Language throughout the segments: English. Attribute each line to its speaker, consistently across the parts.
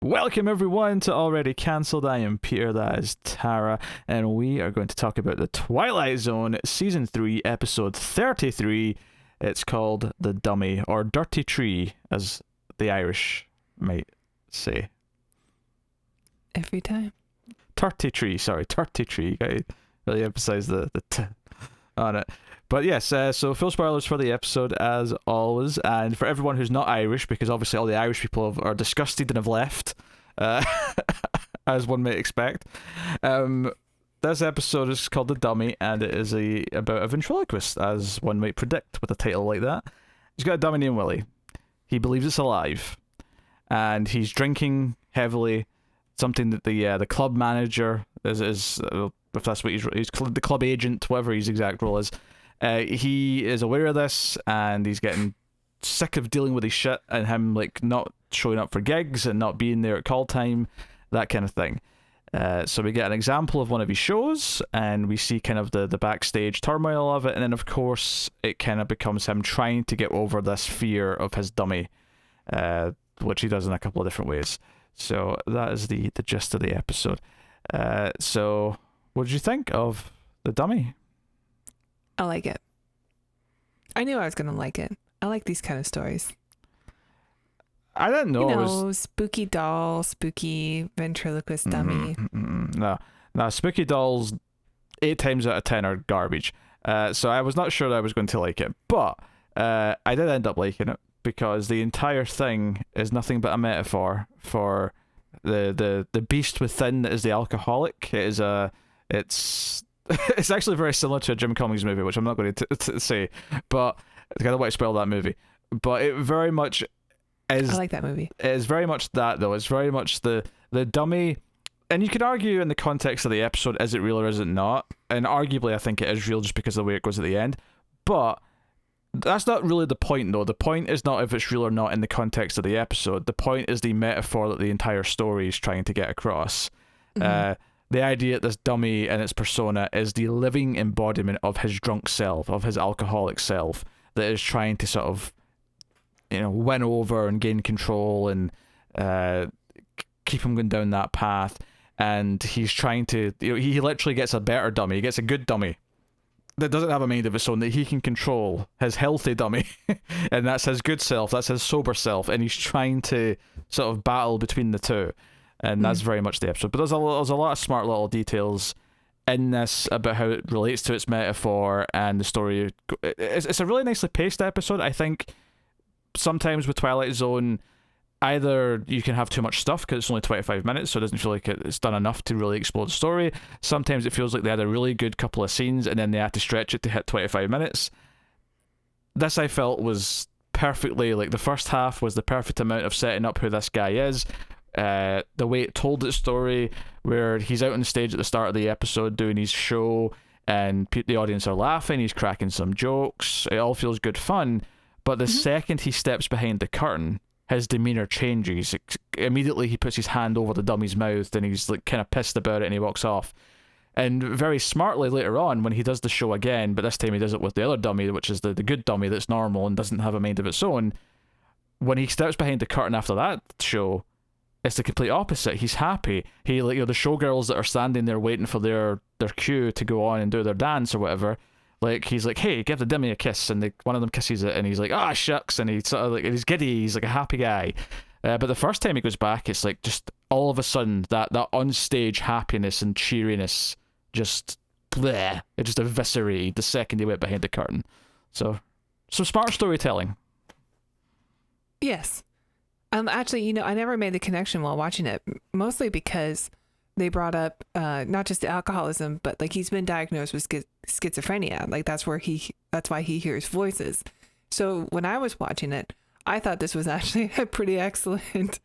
Speaker 1: Welcome everyone to Already Cancelled. I am Peter, that is Tara, and we are going to talk about the Twilight Zone Season 3, Episode 33. It's called The Dummy, or Dirty Tree, as the Irish might say.
Speaker 2: Every time.
Speaker 1: Turty Tree. You gotta really emphasize the t on it. But yes, so full spoilers for the episode as always, and for everyone who's not Irish, because obviously all the Irish people are disgusted and have left, as one may expect. This episode is called The Dummy, and it is about a ventriloquist, as one might predict with a title like that. He's got a dummy named Willie. He believes it's alive, and he's drinking heavily, something that the club manager is if that's what he's the club agent, whatever his exact role is. He is aware of this, and he's getting sick of dealing with his shit and him like not showing up for gigs and not being there at call time, that kind of thing. So we get an example of one of his shows, and we see kind of the backstage turmoil of it, and then of course it kind of becomes him trying to get over this fear of his dummy, which he does in a couple of different ways. So that is the gist of the episode. So what did you think of The Dummy?
Speaker 2: I like it. I knew I was going to like it. I like these kind of stories.
Speaker 1: I didn't know.
Speaker 2: You know, spooky doll, spooky ventriloquist dummy.
Speaker 1: No, spooky dolls 8 times out of 10 are garbage. So I was not sure that I was going to like it, but I did end up liking it because the entire thing is nothing but a metaphor for the beast within that is the alcoholic. It's actually very similar to a Jim Cummings movie, which I'm not going to say, but I don't want to spoil that movie. But it very much is.
Speaker 2: I like that movie.
Speaker 1: It is very much that, though. It's very much the dummy, and you could argue in the context of the episode, is it real or is it not? And arguably, I think it is real just because of the way it goes at the end. But that's not really the point, though. The point is not if it's real or not in the context of the episode. The point is the metaphor that the entire story is trying to get across. Mm-hmm. The idea that this dummy and its persona is the living embodiment of his drunk self, of his alcoholic self, that is trying to sort of, win over and gain control and keep him going down that path. And he's trying to, he literally gets a better dummy. He gets a good dummy that doesn't have a mind of its own, that he can control, his healthy dummy. And that's his good self, that's his sober self. And he's trying to sort of battle between the two. And that's very much the episode. But there's a lot of smart little details in this about how it relates to its metaphor and the story. It's a really nicely paced episode. I think sometimes with Twilight Zone, either you can have too much stuff because it's only 25 minutes, so it doesn't feel like it's done enough to really explore the story. Sometimes it feels like they had a really good couple of scenes and then they had to stretch it to hit 25 minutes. This I felt was perfectly, like the first half was the perfect amount of setting up who this guy is. The way it told its story, where he's out on stage at the start of the episode doing his show and the audience are laughing, he's cracking some jokes, it all feels good fun, but the second he steps behind the curtain, his demeanor changes. Immediately he puts his hand over the dummy's mouth and he's like kind of pissed about it and he walks off. And very smartly later on, when he does the show again, but this time he does it with the other dummy, which is the good dummy that's normal and doesn't have a mind of its own, when he steps behind the curtain after that show, it's the complete opposite. He's happy. He, like, the showgirls that are standing there waiting for their cue to go on and do their dance or whatever, like, he's like, hey, give the dummy a kiss, and one of them kisses it, and he's like, ah, shucks, and he's sort of like, he's giddy, he's like a happy guy. But the first time he goes back, it's like just all of a sudden that on-stage happiness and cheeriness just bleh, it just eviscerated the second he went behind the curtain. So some smart storytelling.
Speaker 2: Yes. Actually, I never made the connection while watching it, mostly because they brought up not just the alcoholism, but like he's been diagnosed with schizophrenia. Like that's why he hears voices. So when I was watching it, I thought this was actually a pretty excellent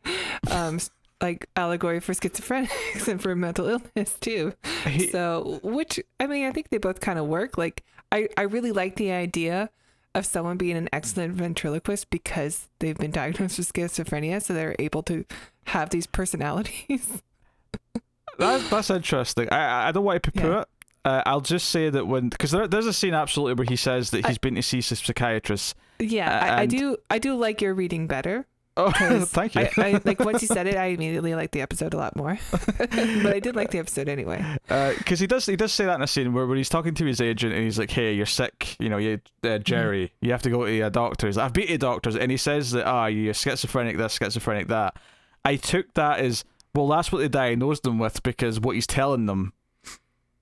Speaker 2: like allegory for schizophrenics and for mental illness too. Which, I mean, I think they both kind of work. Like I really like the idea of someone being an excellent ventriloquist because they've been diagnosed with schizophrenia, so they're able to have these personalities.
Speaker 1: That's interesting. I don't want to poo-poo it. I'll just say that because there's a scene absolutely where he says that he's been to see a psychiatrist.
Speaker 2: Yeah, I do like your reading better.
Speaker 1: Oh, thank you.
Speaker 2: I like once you said it, I immediately liked the episode a lot more. But I did like the episode anyway.
Speaker 1: Because he does say that in a scene where he's talking to his agent and he's like, "Hey, you're sick. You know, Jerry, you have to go to a doctor." He's like, "I've been to doctors," and he says that, you're schizophrenic, this, schizophrenic, that. I took that as, well, that's what they diagnosed him with, because what he's telling them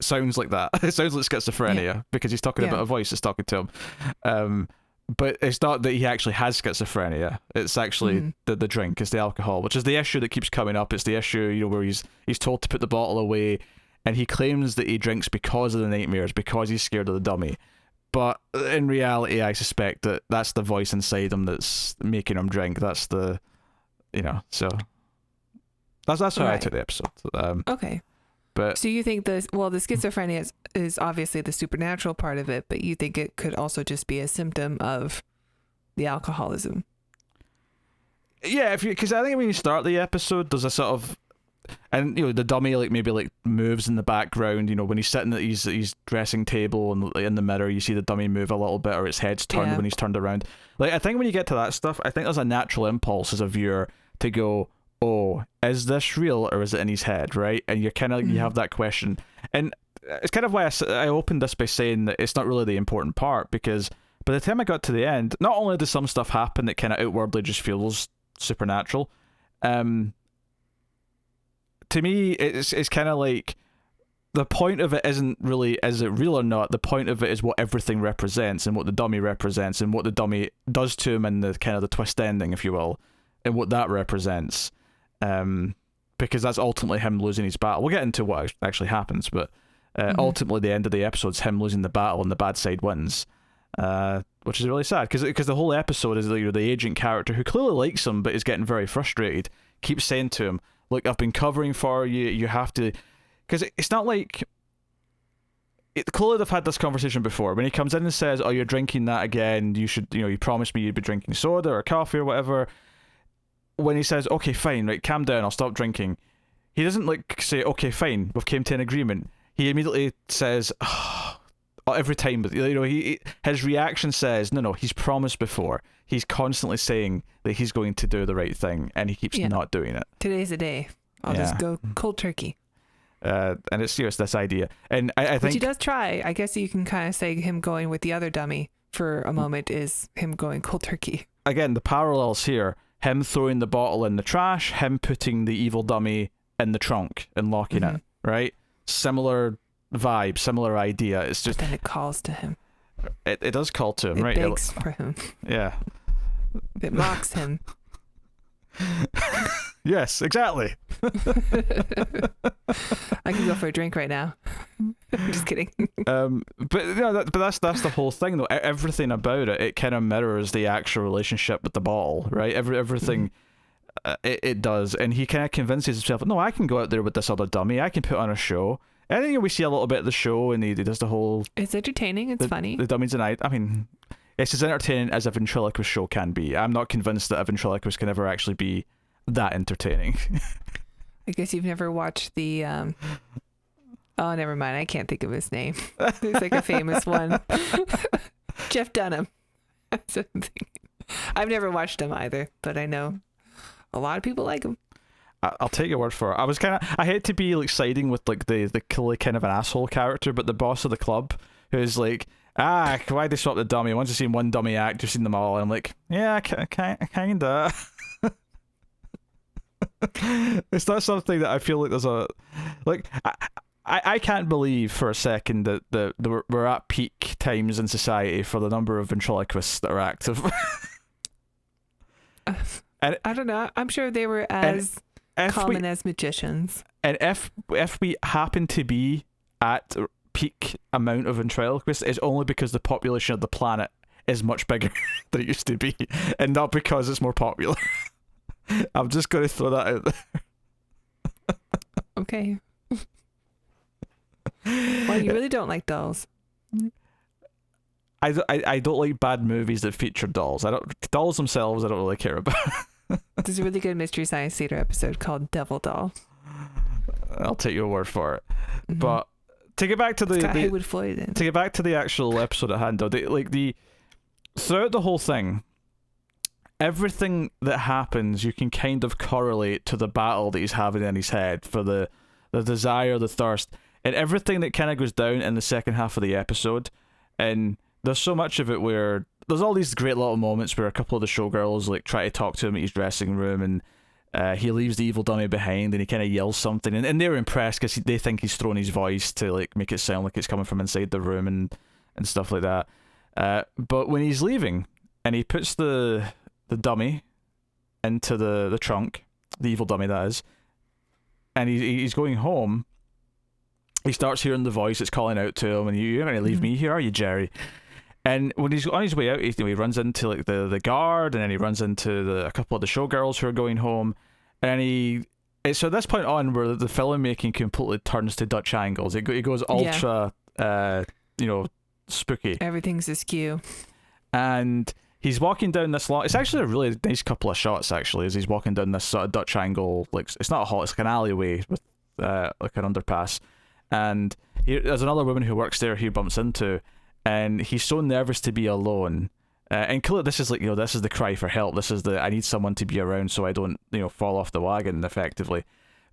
Speaker 1: sounds like that. It sounds like schizophrenia because he's talking about a voice that's talking to him. But it's not that he actually has schizophrenia. It's actually the drink, it's the alcohol, which is the issue that keeps coming up. It's the issue, where he's told to put the bottle away, and he claims that he drinks because of the nightmares, because he's scared of the dummy. But in reality, I suspect that that's the voice inside him that's making him drink. That's the, so that's how I took the episode.
Speaker 2: Okay.
Speaker 1: But
Speaker 2: so you think the schizophrenia is obviously the supernatural part of it, but you think it could also just be a symptom of the alcoholism?
Speaker 1: Yeah, because I think when you start the episode, there's a sort of, and the dummy maybe moves in the background. When he's sitting at his dressing table and in the mirror, you see the dummy move a little bit, or its head's turned when he's turned around. I think when you get to that stuff, I think there's a natural impulse as a viewer to go, oh, is this real or is it in his head, right? And you're kind of you have that question, and it's kind of why I opened this by saying that it's not really the important part, because by the time I got to the end, not only does some stuff happen that kind of outwardly just feels supernatural, to me it's kind of like the point of it isn't really is it real or not. The point of it is what everything represents and what the dummy represents and what the dummy does to him, and the kind of the twist ending, if you will, and what that represents. Because that's ultimately him losing his battle. We'll get into what actually happens, but ultimately the end of the episode's him losing the battle and the bad side wins, which is really sad, because the whole episode is the agent character, who clearly likes him but is getting very frustrated, keeps saying to him, look, I've been covering for you, you have to, because it's not like clearly they've had this conversation before. When he comes in and says, oh, you're drinking that again, you should, you promised me you'd be drinking soda or coffee or whatever. When he says, okay, fine, right, calm down, I'll stop drinking, he doesn't say, okay, fine, we've came to an agreement. He immediately says, every time, his reaction says, no, he's promised before. He's constantly saying that he's going to do the right thing, and he keeps not doing it.
Speaker 2: Today's the day. I'll just go cold turkey.
Speaker 1: And it's serious, this idea. And I think... Which
Speaker 2: he does try. I guess you can kind of say him going with the other dummy for a moment is him going cold turkey.
Speaker 1: Again, the parallels here. Him throwing the bottle in the trash, him putting the evil dummy in the trunk and locking it, right? Similar vibe, similar idea. It's just...
Speaker 2: But then it calls to him.
Speaker 1: It does call to him, right?
Speaker 2: It begs for him.
Speaker 1: Yeah.
Speaker 2: It mocks him.
Speaker 1: Yes, exactly.
Speaker 2: I can go for a drink right now. I'm just kidding.
Speaker 1: But that's the whole thing, though. Everything about it kind of mirrors the actual relationship with the bottle, right? Everything it does, and he kind of convinces himself, no, I can go out there with this other dummy. I can put on a show. And then we see a little bit of the show, and he does the whole...
Speaker 2: It's entertaining. It's funny.
Speaker 1: The dummies and I mean, it's as entertaining as a ventriloquist show can be. I'm not convinced that a ventriloquist can ever actually be that entertaining.
Speaker 2: I guess you've never watched the... Oh, never mind. I can't think of his name. There's like a famous one. Jeff Dunham. I've never watched him either, but I know a lot of people like him.
Speaker 1: I'll take your word for it. I hate to be siding with the kind of an asshole character, but the boss of the club, who's like, why'd they swap the dummy? Once you've seen one dummy act, you've seen them all. And I'm like, yeah, kinda. It's not something that I feel like there's a... I can't believe for a second that we're at peak times in society for the number of ventriloquists that are active. And
Speaker 2: I don't know. I'm sure they were as common as magicians.
Speaker 1: And if we happen to be at peak amount of ventriloquists, it's only because the population of the planet is much bigger than it used to be, and not because it's more popular. I'm just going to throw that out there.
Speaker 2: Okay. Well, you really don't like dolls.
Speaker 1: I don't like bad movies that feature dolls. Dolls themselves I don't really care about.
Speaker 2: There's a really good Mystery Science Theater episode called Devil Doll.
Speaker 1: I'll take your word for it. Mm-hmm. But to get back to to get back to the actual episode at hand, though, throughout the whole thing, everything that happens you can kind of correlate to the battle that he's having in his head for the desire, the thirst, and everything that kind of goes down in the second half of the episode. And there's so much of it where there's all these great little moments where a couple of the showgirls like try to talk to him at his dressing room, and he leaves the evil dummy behind, and he kind of yells something, and they're impressed because they think he's thrown his voice to like make it sound like it's coming from inside the room and stuff like that. But when he's leaving and he puts the dummy into the trunk, the evil dummy that is, and he's going home, he starts hearing the voice that's calling out to him, and you're going to leave me here, are you, Jerry? And when he's on his way out, he runs into like the guard, and then he runs into a couple of the showgirls who are going home, and it's at this point on where the filmmaking completely turns to Dutch angles. It goes ultra, spooky.
Speaker 2: Everything's askew.
Speaker 1: And he's walking down this long. It's actually a really nice couple of shots, actually, as he's walking down this sort of Dutch angle. Like, it's not a hall, it's like an alleyway with like an underpass. And there's another woman who works there he bumps into, and he's so nervous to be alone. And clearly this is like, this is the cry for help. This is I need someone to be around so I don't, fall off the wagon, effectively.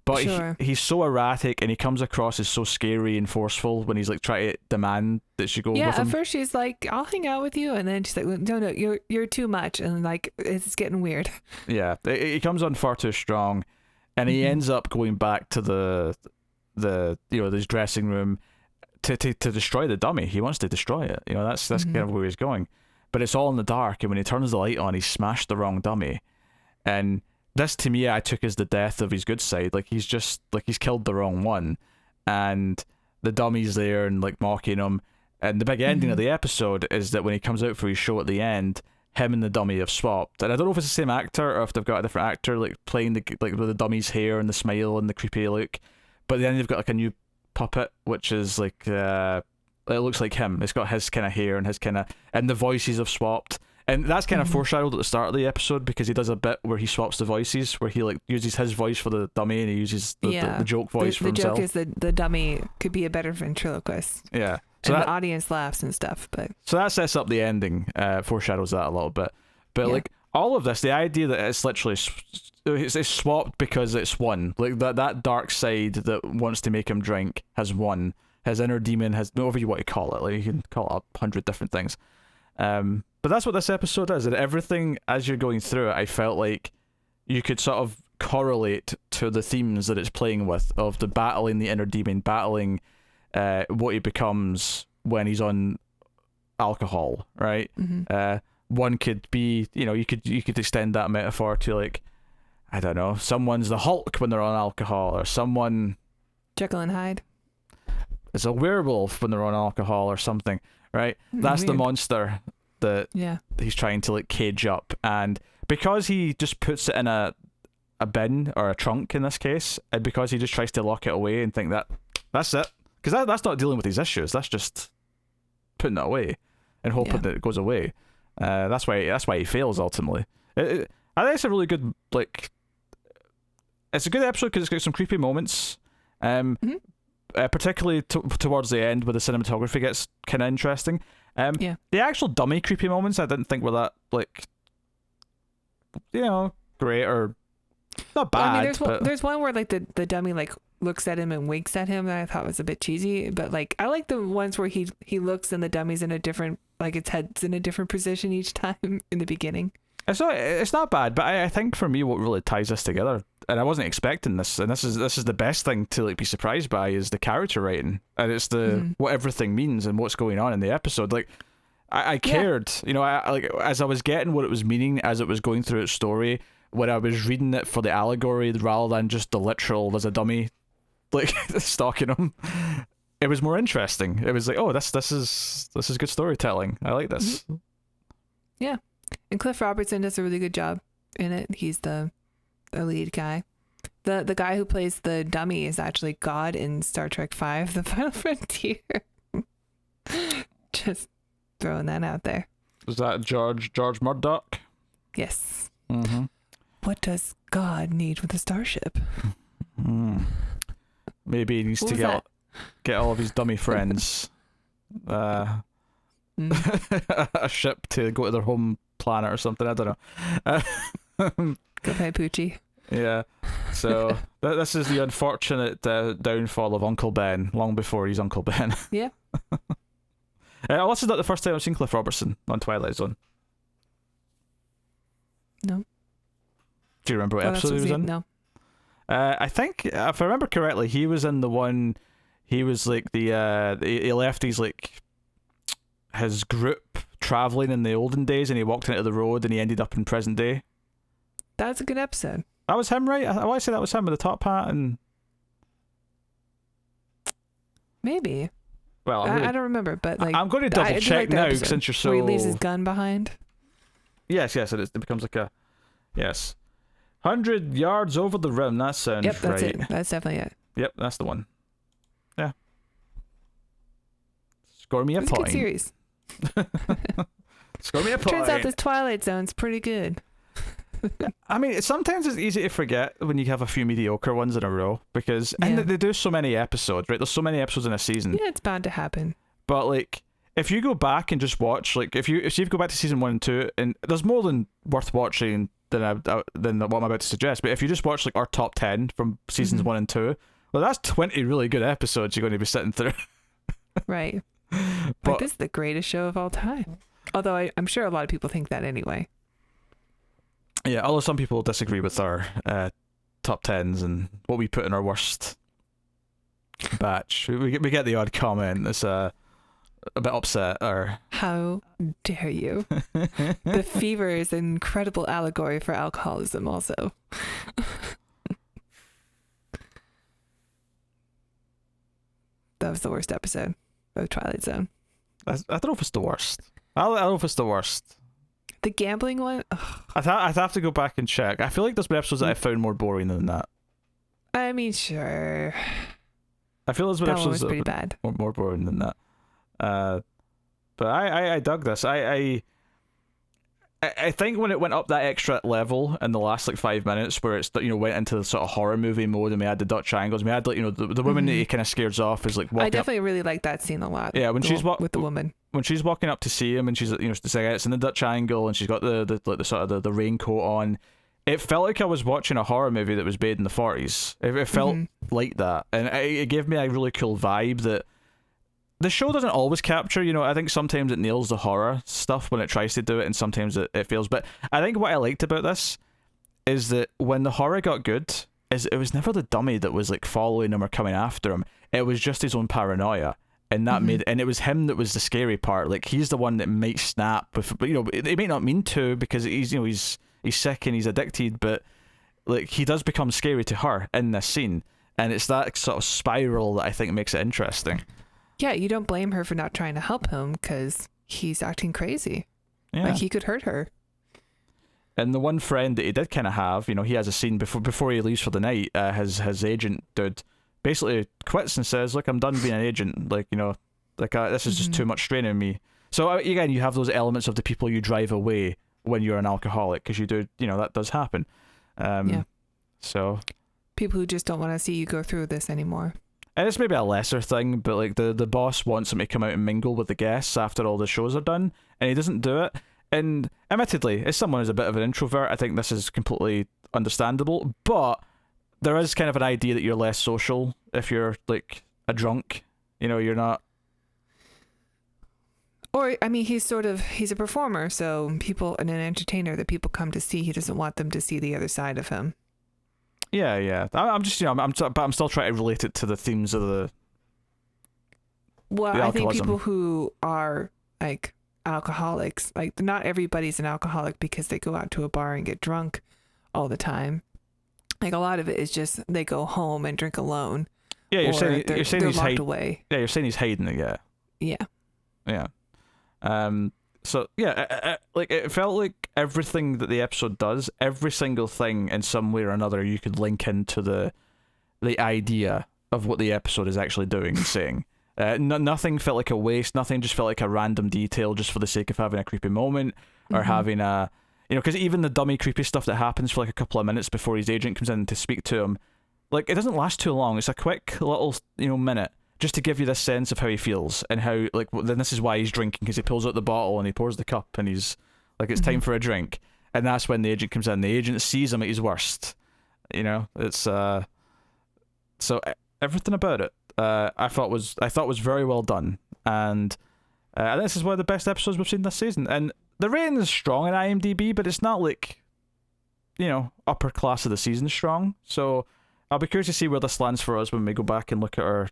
Speaker 1: But
Speaker 2: sure.
Speaker 1: he's so erratic, and he comes across as so scary and forceful when he's like trying to demand that she go with him.
Speaker 2: Yeah, at first she's like, I'll hang out with you, and then she's like, no, you're too much, and like it's getting weird.
Speaker 1: Yeah, he comes on far too strong, and he ends up going back to this dressing room to destroy the dummy. He wants to destroy it. That's kind of where he's going. But it's all in the dark, and when he turns the light on, he smashed the wrong dummy. And this, to me, I took as the death of his good side. Like, he's just, like, he's killed the wrong one. And the dummy's there and, like, mocking him. And the big ending of the episode is that when he comes out for his show at the end, him and the dummy have swapped. And I don't know if it's the same actor or if they've got a different actor, like, playing with the dummy's hair and the smile and the creepy look. But then they've got, like, a new puppet, which is, like, it looks like him. It's got his kind of hair and his kind of... And the voices have swapped. And that's kind of foreshadowed at the start of the episode, because he does a bit where he swaps the voices, where he like uses his voice for the dummy and he uses the joke voice for himself.
Speaker 2: The joke is the dummy could be a better ventriloquist.
Speaker 1: Yeah.
Speaker 2: So the audience laughs and stuff. But
Speaker 1: so that sets up the ending, foreshadows that a little bit. But like all of this, the idea that it's literally it's swapped because it's won. Like that dark side that wants to make him drink has won. His inner demon has, whatever you want to call it. Like, you can call it 100 different things. But that's what this episode is, and everything as you're going through it, I felt like you could sort of correlate to the themes that it's playing with, of the battling the inner demon, battling what he becomes when he's on alcohol, right? One could be, you could extend that metaphor to, like, I don't know, someone's the Hulk when they're on alcohol, or someone
Speaker 2: Jekyll and Hyde
Speaker 1: is a werewolf when they're on alcohol or something, right? That's
Speaker 2: weird.
Speaker 1: The monster that he's trying to like cage up, and because he just puts it in a bin or a trunk in this case, and because he just tries to lock it away and think that that's it, because that's not dealing with these issues, that's just putting it away and hoping that it goes away. That's why he fails ultimately. I think it's a really good, like, it's a good episode because it's got some creepy moments, particularly towards the end where the cinematography gets kind of interesting. The actual dummy creepy moments I didn't think were that, like, great or not bad.
Speaker 2: I mean, there's one where like the dummy like looks at him and winks at him that I thought was a bit cheesy, but like I like the ones where he looks and the dummy's in a different, like, its head's in a different position each time in the beginning.
Speaker 1: It's not bad, but I think for me what really ties this together, and I wasn't expecting this, and this is the best thing to like be surprised by, is the character writing, and it's the what everything means and what's going on in the episode. Like I cared, I like, as I was getting what it was meaning as it was going through its story, when I was reading it for the allegory rather than just the literal there's a dummy like stalking him. It was more interesting. It was like, oh, this is good storytelling. I like this.
Speaker 2: Yeah. And Cliff Robertson does a really good job in it. He's the lead guy. The guy who plays the dummy is actually God in Star Trek V, The Final Frontier. Just throwing that out there.
Speaker 1: Was that George Murdoch?
Speaker 2: Yes. What does God need with a starship?
Speaker 1: Maybe he needs to get all of his dummy friends a ship to go to their home planet or something. I don't know.
Speaker 2: Go play Poochie.
Speaker 1: Yeah. So this is the unfortunate downfall of Uncle Ben, long before he's Uncle Ben.
Speaker 2: Yeah.
Speaker 1: This is not the first time I've seen Cliff Robertson on Twilight Zone.
Speaker 2: No.
Speaker 1: Do you remember what episode he was in?
Speaker 2: No.
Speaker 1: I think, if I remember correctly, he was in the one. He was like he left his group traveling in the olden days, and he walked into the road, and he ended up in present day.
Speaker 2: That's a good episode.
Speaker 1: That was him, right? I want to say that was him with the top hat and.
Speaker 2: Maybe.
Speaker 1: Well,
Speaker 2: I don't remember, but like
Speaker 1: I'm going to double check now since you're so.
Speaker 2: Where he leaves his gun behind.
Speaker 1: Yes, it becomes like a. Yes. 100 yards over the rim. That sounds
Speaker 2: right. Yep, that's
Speaker 1: right.
Speaker 2: it. That's definitely it.
Speaker 1: Yep, that's the one. Yeah. Score me a
Speaker 2: point. It's a good series.
Speaker 1: Score me a point.
Speaker 2: Turns out this Twilight Zone's pretty good.
Speaker 1: I mean, sometimes it's easy to forget when you have a few mediocre ones in a row because and they do so many episodes, right? There's so many episodes in a season.
Speaker 2: Yeah, it's bound to happen.
Speaker 1: But like, if you go back and just watch, like, if you go back to season 1 and 2, and there's more than worth watching than what I'm about to suggest. But if you just watch like our top 10 from seasons 1 and 2, well, that's 20 really good episodes you're going to be sitting through.
Speaker 2: Right.
Speaker 1: But
Speaker 2: like, this is the greatest show of all time. Although I'm sure a lot of people think that anyway.
Speaker 1: Yeah, although some people disagree with our top 10s and what we put in our worst batch. We get the odd comment that's a bit upset or...
Speaker 2: How dare you? The Fever is an incredible allegory for alcoholism also. That was the worst episode of Twilight Zone.
Speaker 1: I don't know if it's the worst. I don't know if it's the worst.
Speaker 2: The gambling one? Ugh.
Speaker 1: I'd have to go back and check. I feel like there's been episodes that I found more boring than that.
Speaker 2: I mean, sure.
Speaker 1: I feel there's been
Speaker 2: that
Speaker 1: episodes
Speaker 2: that
Speaker 1: was
Speaker 2: pretty bad.
Speaker 1: More boring than that. But I dug this. I think when it went up that extra level in the last like 5 minutes, where it's went into the sort of horror movie mode, and we had the Dutch angles, and we had like the woman that he kind of scares off is like.
Speaker 2: I definitely really like that scene a lot.
Speaker 1: Yeah, when she's
Speaker 2: with the woman.
Speaker 1: When she's walking up to see him, and she's it's in the Dutch angle, and she's got the sort of the raincoat on. It felt like I was watching a horror movie that was made in the 40s. It felt like that, and it gave me a really cool vibe that the show doesn't always capture. I think sometimes it nails the horror stuff when it tries to do it, and sometimes it fails. But I think what I liked about this is that when the horror got good, is it was never the dummy that was like following him or coming after him. It was just his own paranoia. And that and it was him that was the scary part. Like, he's the one that might snap, but he may not mean to, because he's sick and he's addicted, but like, he does become scary to her in this scene, and it's that sort of spiral that I think makes it interesting.
Speaker 2: Yeah, you don't blame her for not trying to help him because he's acting crazy.
Speaker 1: Yeah.
Speaker 2: Like, he could hurt her.
Speaker 1: And the one friend that he did kind of have, he has a scene before he leaves for the night. His agent dude basically quits and says, "Look, I'm done being an agent. Like, this is just too much strain on me." So again, you have those elements of the people you drive away when you're an alcoholic, because you do, that does happen. Yeah. So
Speaker 2: people who just don't want to see you go through this anymore.
Speaker 1: And it's maybe a lesser thing, but like the boss wants him to come out and mingle with the guests after all the shows are done, and he doesn't do it. And admittedly, as someone who's a bit of an introvert, I think this is completely understandable, but there is kind of an idea that you're less social if you're like a drunk. You're not.
Speaker 2: Or, I mean, he's a performer, so people, and an entertainer that people come to see, he doesn't want them to see the other side of him.
Speaker 1: Yeah. I'm just, but I'm still trying to relate it to the themes of the.
Speaker 2: Well, I think people who are like alcoholics, like, not everybody's an alcoholic because they go out to a bar and get drunk all the time. Like, a lot of it is just they go home and drink alone.
Speaker 1: Yeah, you're saying he's
Speaker 2: locked away.
Speaker 1: Yeah, you're saying he's hiding it. Yeah.
Speaker 2: Yeah.
Speaker 1: Yeah. So yeah, like, it felt like everything that the episode does, every single thing in some way or another, you could link into the idea of what the episode is actually doing and saying. Nothing felt like a waste. Nothing just felt like a random detail just for the sake of having a creepy moment or having a. Because even the dummy creepy stuff that happens for like a couple of minutes before his agent comes in to speak to him, like, it doesn't last too long. It's a quick little, minute just to give you this sense of how he feels and how, like, then this is why he's drinking, because he pulls out the bottle and he pours the cup and he's Like, it's time for a drink. And that's when the agent comes in. The agent sees him at his worst. You know, it's so everything about it I thought was very well done. And this is one of the best episodes we've seen this season. And the rating is strong in IMDb, but it's not like, you know, upper class of the season strong. So I'll be curious to see where this lands for us when we go back and look at our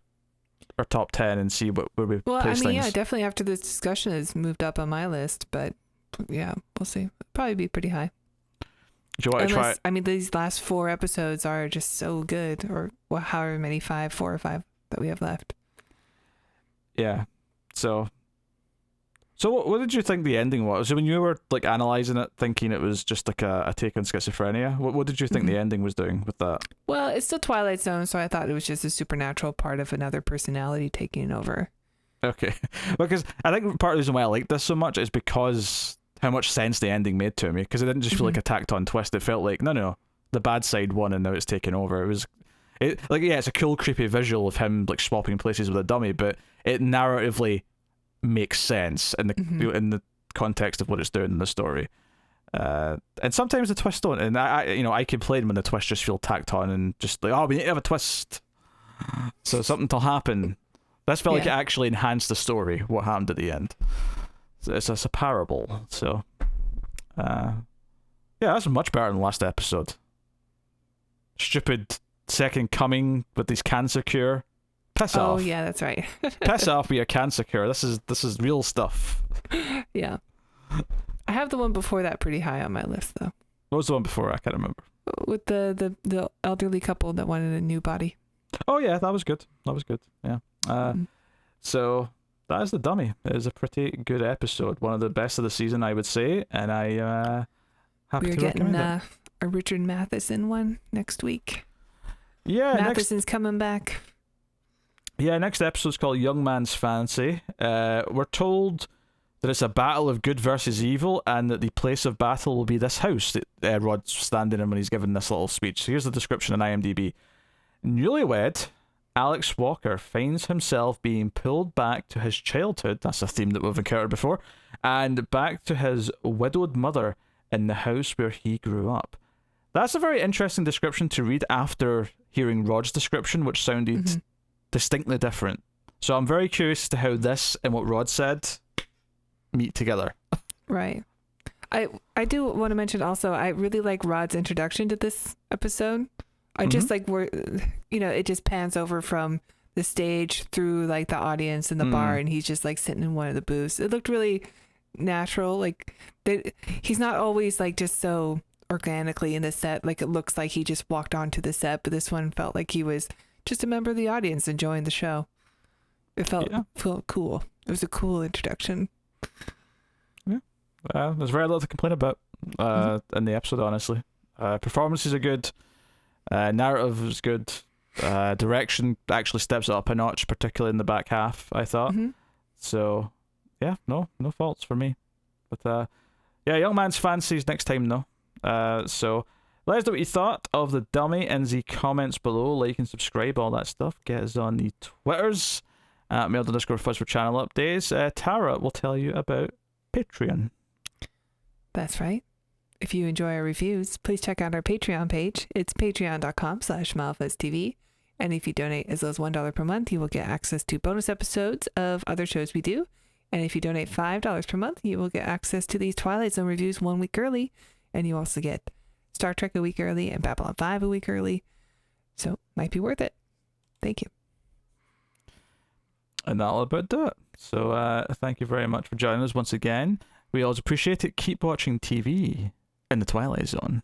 Speaker 1: top 10 and see where we place things.
Speaker 2: Yeah, definitely after this discussion has moved up on my list, but yeah, we'll see. It'll probably be pretty high.
Speaker 1: Do you want to try?
Speaker 2: I mean, these last 4 episodes are just so good, or however many 4 or 5 that we have left.
Speaker 1: Yeah. So what did you think the ending was? So when you were like analyzing it, thinking it was just like a take on schizophrenia, what did you think the ending was doing with that?
Speaker 2: Well, it's still Twilight Zone, so I thought it was just a supernatural part of another personality taking over.
Speaker 1: Okay. Because I think part of the reason why I liked this so much is because how much sense the ending made to me, because it didn't just feel like a tacked on twist. It felt like, no, the bad side won and now it's taken over. It's a cool, creepy visual of him like swapping places with a dummy, but it narratively makes sense in the context of what it's doing in the story. And sometimes the twists don't, and I complain when the twists just feel tacked on and just like, oh, we need to have a twist, so something to happen. This felt like it actually enhanced the story, what happened at the end. So it's a parable. So that's much better than the last episode. Stupid second coming with this cancer cure. Piss off.
Speaker 2: Oh yeah, that's right.
Speaker 1: Piss off with your cancer cure. This is real stuff.
Speaker 2: Yeah. I have the one before that pretty high on my list though.
Speaker 1: What was the one before? I can't remember.
Speaker 2: With the elderly couple that wanted a new body.
Speaker 1: Oh yeah, that was good. Yeah. So that is The Dummy. It is a pretty good episode. One of the best of the season, I would say, and I happy to recommend it. We're getting
Speaker 2: a Richard Matheson one next week.
Speaker 1: Yeah,
Speaker 2: Matheson's coming back.
Speaker 1: Yeah, next episode's called Young Man's Fancy. We're told that it's a battle of good versus evil, and that the place of battle will be this house that Rod's standing in when he's giving this little speech. So here's the description on IMDb. Newlywed Alex Walker finds himself being pulled back to his childhood, that's a theme that we've encountered before, and back to his widowed mother in the house where he grew up. That's a very interesting description to read after hearing Rod's description, which sounded distinctly different. So I'm very curious as to how this and what Rod said meet together.
Speaker 2: Right. I do want to mention also, I really like Rod's introduction to this episode. I just like where, it just pans over from the stage through like the audience in the bar, and he's just like sitting in one of the booths. It looked really natural. Like he's not always like just so organically in the set. Like it looks like he just walked onto the set, but this one felt like he was just a member of the audience enjoying the show. It felt cool. It was a cool introduction.
Speaker 1: Yeah. There's very little to complain about in the episode, honestly. Performances are good. Narrative is good. Direction actually steps it up a notch, particularly in the back half, I thought. So, yeah, no faults for me. But, Young Man's Fancies next time, though. So, let us know what you thought of The Dummy in the comments below. Like and subscribe, all that stuff. Get us on the Twitters. Mail.Discord for channel updates. Tara will tell you about Patreon.
Speaker 2: That's right. If you enjoy our reviews, please check out our Patreon page. It's patreon.com/SmileFuzzTV. And if you donate as low as $1 per month, you will get access to bonus episodes of other shows we do. And if you donate $5 per month, you will get access to these Twilight Zone reviews 1 week early. And you also get Star Trek a week early and Babylon 5 a week early. So, might be worth it. Thank you.
Speaker 1: And that'll about do it. So, thank you very much for joining us once again. We always appreciate it. Keep watching TV in the Twilight Zone.